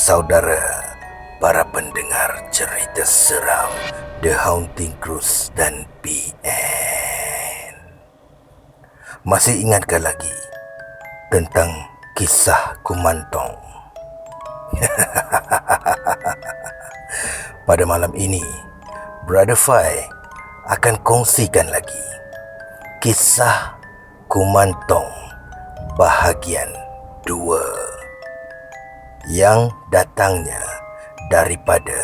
saudara, para pendengar cerita seram The Haunting Cruise dan PN. Masih ingatkah lagi tentang kisah Kumantong? Pada malam ini, Brother Fai akan kongsikan lagi kisah Kumantong bahagian 2 yang datangnya daripada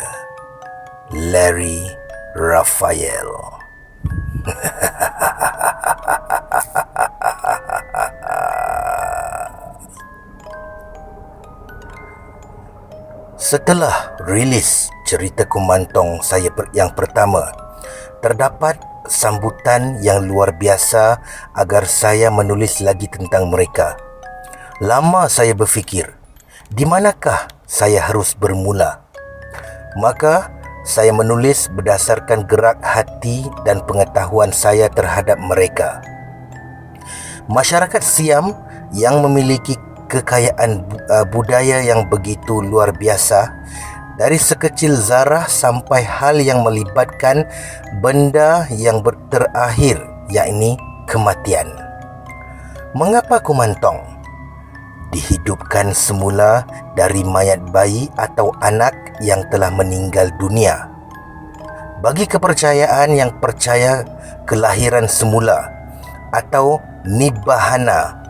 Larry Raphael. Setelah rilis cerita Kumantong saya yang pertama, terdapat sambutan yang luar biasa agar saya menulis lagi tentang mereka. Lama saya berfikir, di manakah saya harus bermula? Maka saya menulis berdasarkan gerak hati dan pengetahuan saya terhadap mereka. Masyarakat Siam yang memiliki kekayaan budaya yang begitu luar biasa, dari sekecil zarah sampai hal yang melibatkan benda yang terakhir, yakni kematian. Mengapa Kumantong dihidupkan semula dari mayat bayi atau anak yang telah meninggal dunia? Bagi kepercayaan yang percaya kelahiran semula atau Nibbahana,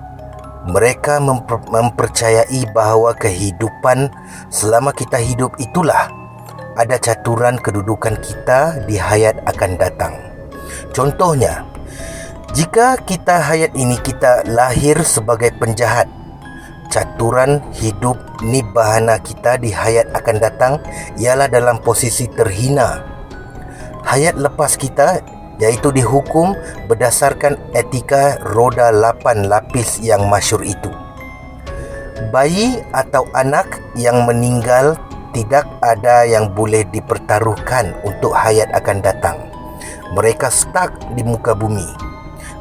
mereka mempercayai bahawa kehidupan selama kita hidup itulah ada caturan kedudukan kita di hayat akan datang. Contohnya, jika hayat ini kita lahir sebagai penjahat, caturan hidup Nibbahana kita di hayat akan datang ialah dalam posisi terhina. Hayat lepas kita iaitu dihukum berdasarkan etika roda 8 lapis yang masyhur itu. Bayi atau anak yang meninggal tidak ada yang boleh dipertaruhkan untuk hayat akan datang. Mereka stuck di muka bumi.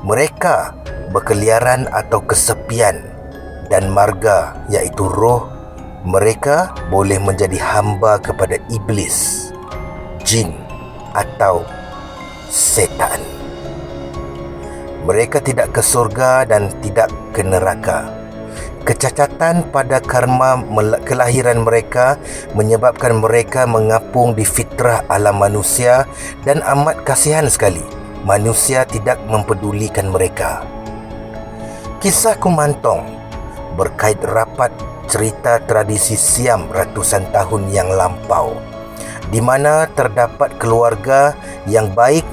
Mereka berkeliaran atau kesepian, dan marga iaitu roh mereka boleh menjadi hamba kepada iblis, jin atau setan. Mereka tidak ke surga dan tidak ke neraka. Kecacatan pada karma kelahiran mereka menyebabkan mereka mengapung di fitrah alam manusia, dan amat kasihan sekali manusia tidak mempedulikan mereka. Kisah Kumantong berkait rapat cerita tradisi Siam ratusan tahun yang lampau, di mana terdapat keluarga yang baik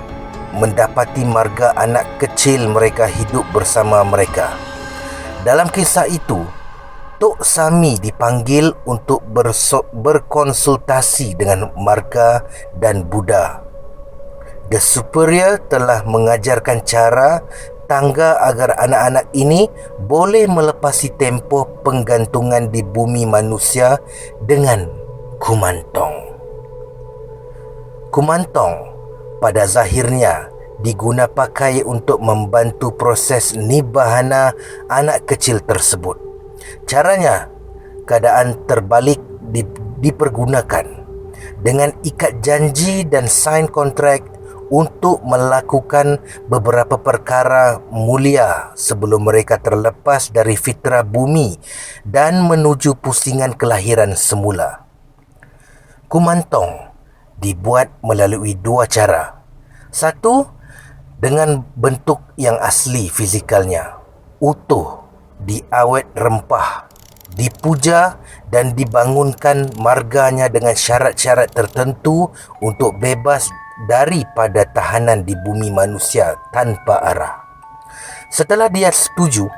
mendapati marga anak kecil mereka hidup bersama mereka. Dalam kisah itu, Tok Sami dipanggil untuk berkonsultasi dengan marga dan Buddha. The Superior telah mengajarkan cara tangga agar anak-anak ini boleh melepasi tempoh penggantungan di bumi manusia dengan Kumantong. Kumantong pada zahirnya diguna pakai untuk membantu proses Nibbahana anak kecil tersebut. Caranya, keadaan terbalik dipergunakan dengan ikat janji dan sign kontrak untuk melakukan beberapa perkara mulia sebelum mereka terlepas dari fitrah bumi dan menuju pusingan kelahiran semula. Kumantong dibuat melalui 2 cara. Satu, dengan bentuk yang asli fizikalnya, utuh, diawet rempah, dipuja dan dibangunkan marganya dengan syarat-syarat tertentu untuk bebas daripada tahanan di bumi manusia tanpa arah. Setelah dia setuju,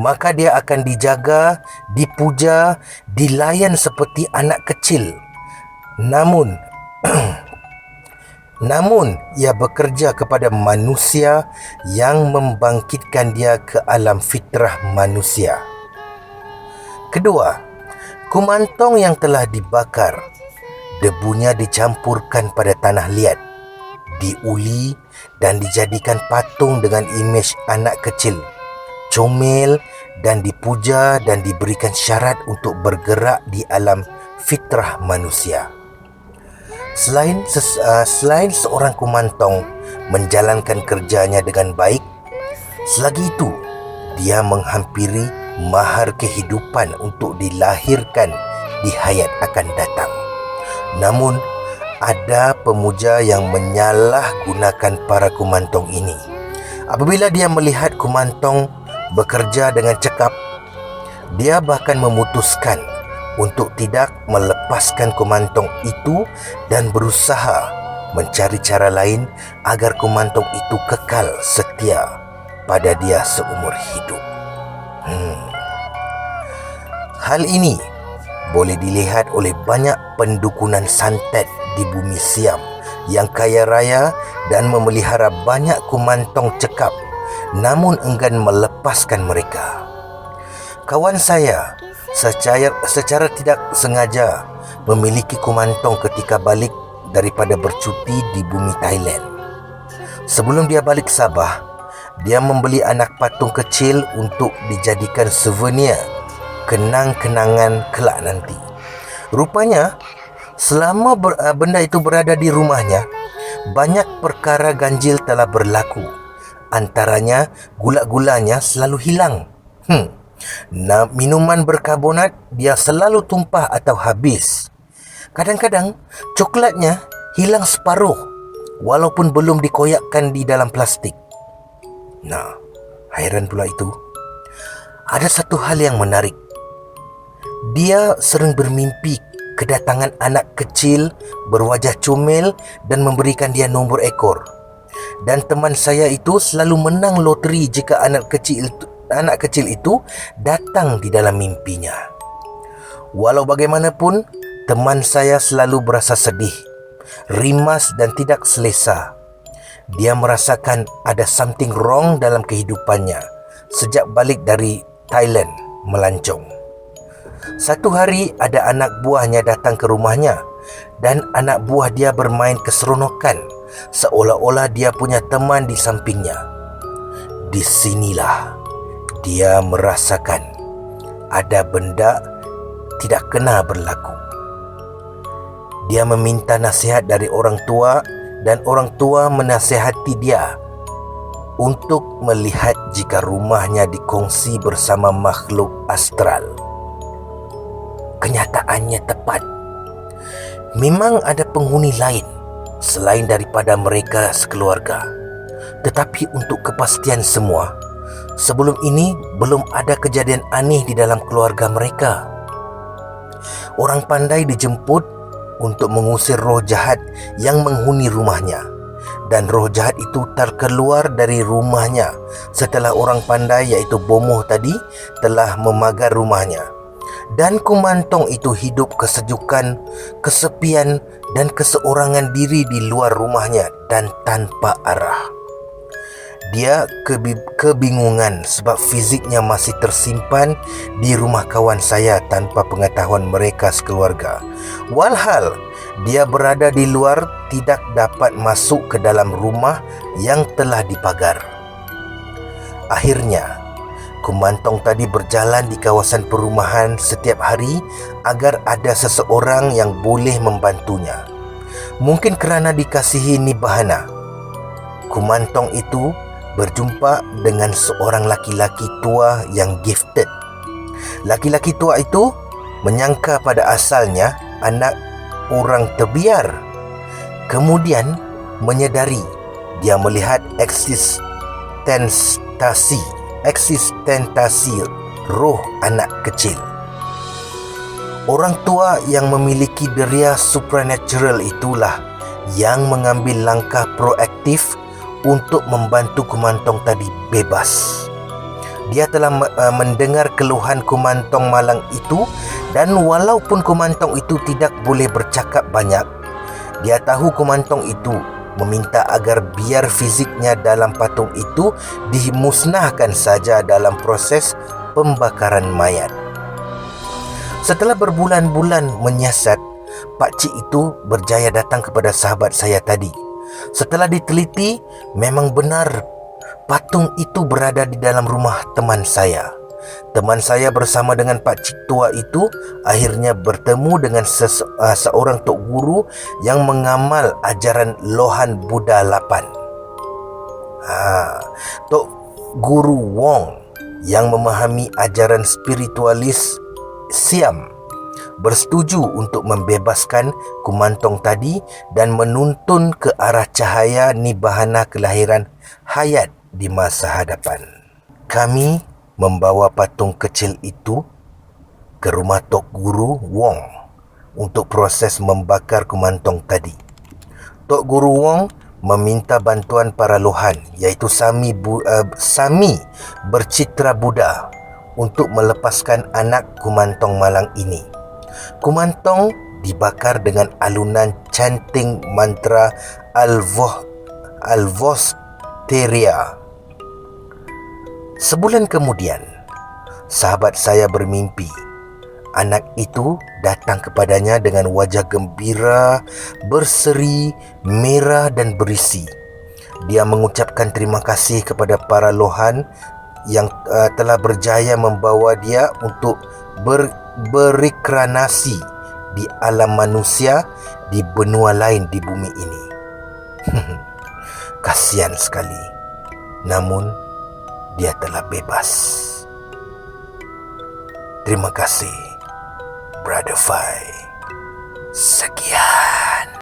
maka dia akan dijaga, dipuja, dilayan seperti anak kecil. Namun ia bekerja kepada manusia yang membangkitkan dia ke alam fitrah manusia. Kedua, Kumantong yang telah dibakar, debunya dicampurkan pada tanah liat, diuli dan dijadikan patung dengan imej anak kecil, comel dan dipuja dan diberikan syarat untuk bergerak di alam fitrah manusia. Selain seorang kumantong menjalankan kerjanya dengan baik, selagi itu dia menghampiri mahar kehidupan untuk dilahirkan di hayat akan datang. Namun, ada pemuja yang menyalahgunakan para kumantong ini. Apabila dia melihat kumantong bekerja dengan cekap, dia bahkan memutuskan untuk tidak melepaskan kumantong itu dan berusaha mencari cara lain agar kumantong itu kekal setia pada dia seumur hidup. Hal ini boleh dilihat oleh banyak pendukunan santet di bumi Siam yang kaya raya dan memelihara banyak kumantong cekap namun enggan melepaskan mereka. Kawan saya secara tidak sengaja memiliki kumantong ketika balik daripada bercuti di bumi Thailand. Sebelum dia balik Sabah, dia membeli anak patung kecil untuk dijadikan souvenir kenang-kenangan kelak nanti. Rupanya, selama benda itu berada di rumahnya, banyak perkara ganjil telah berlaku. Antaranya, gula-gulanya selalu hilang. Minuman berkarbonat dia selalu tumpah atau habis. Kadang-kadang coklatnya hilang separuh walaupun belum dikoyakkan di dalam plastik. Hairan pula itu. Ada satu hal yang menarik. Dia sering bermimpi kedatangan anak kecil berwajah comel dan memberikan dia nombor ekor. Dan teman saya itu selalu menang loteri jika anak kecil itu datang di dalam mimpinya. Walau bagaimanapun, teman saya selalu berasa sedih, rimas dan tidak selesa. Dia merasakan ada something wrong dalam kehidupannya sejak balik dari Thailand melancong. Satu hari ada anak buahnya datang ke rumahnya dan anak buah dia bermain keseronokan seolah-olah dia punya teman di sampingnya. Disinilah dia merasakan ada benda tidak kena berlaku. Dia meminta nasihat dari orang tua dan orang tua menasihati dia untuk melihat jika rumahnya dikongsi bersama makhluk astral. Kenyataannya tepat. Memang ada penghuni lain selain daripada mereka sekeluarga. Tetapi untuk kepastian semua, sebelum ini belum ada kejadian aneh di dalam keluarga mereka. Orang pandai dijemput untuk mengusir roh jahat yang menghuni rumahnya. Dan roh jahat itu terkeluar dari rumahnya setelah orang pandai iaitu bomoh tadi telah memagar rumahnya. Dan kumantong itu hidup kesejukan, kesepian dan keseorangan diri di luar rumahnya dan tanpa arah. Dia kebingungan sebab fiziknya masih tersimpan di rumah kawan saya tanpa pengetahuan mereka sekeluarga. Walhal dia berada di luar tidak dapat masuk ke dalam rumah yang telah dipagar. Akhirnya, kumantong tadi berjalan di kawasan perumahan setiap hari agar ada seseorang yang boleh membantunya. Mungkin kerana dikasihi nibahana, kumantong itu berjumpa dengan seorang laki-laki tua yang gifted. Laki-laki tua itu menyangka pada asalnya anak orang terbiar. Kemudian menyedari dia melihat eksistensi roh anak kecil. Orang tua yang memiliki deria supernatural itulah yang mengambil langkah proaktif untuk membantu kumantong tadi bebas. Dia telah mendengar keluhan kumantong malang itu dan walaupun kumantong itu tidak boleh bercakap banyak, dia tahu kumantong itu meminta agar biar fiziknya dalam patung itu dimusnahkan saja dalam proses pembakaran mayat. Setelah berbulan-bulan menyiasat, pakcik itu berjaya datang kepada sahabat saya tadi. Setelah diteliti, memang benar patung itu berada di dalam rumah teman saya. Teman saya bersama dengan Pak Cik Tua itu akhirnya bertemu dengan seorang tok guru yang mengamal ajaran Lohan Buddha 8. Tok Guru Wong yang memahami ajaran spiritualis Siam bersetuju untuk membebaskan Kumantong tadi dan menuntun ke arah cahaya nibahana kelahiran hayat di masa hadapan. Kami membawa patung kecil itu ke rumah Tok Guru Wong untuk proses membakar Kumantong tadi. Tok Guru Wong meminta bantuan para lohan, iaitu Sami bercitra Buddha, untuk melepaskan anak Kumantong malang ini. Kumantong dibakar dengan alunan chanting mantra Alvosteria. Sebulan kemudian, sahabat saya bermimpi anak itu datang kepadanya dengan wajah gembira, berseri, merah dan berisi. Dia mengucapkan terima kasih kepada para lohan yang telah berjaya membawa dia untuk berikranasi di alam manusia di benua lain di bumi ini. Kasihan sekali. Namun, dia telah bebas. Terima kasih, Brother Fai. Sekian.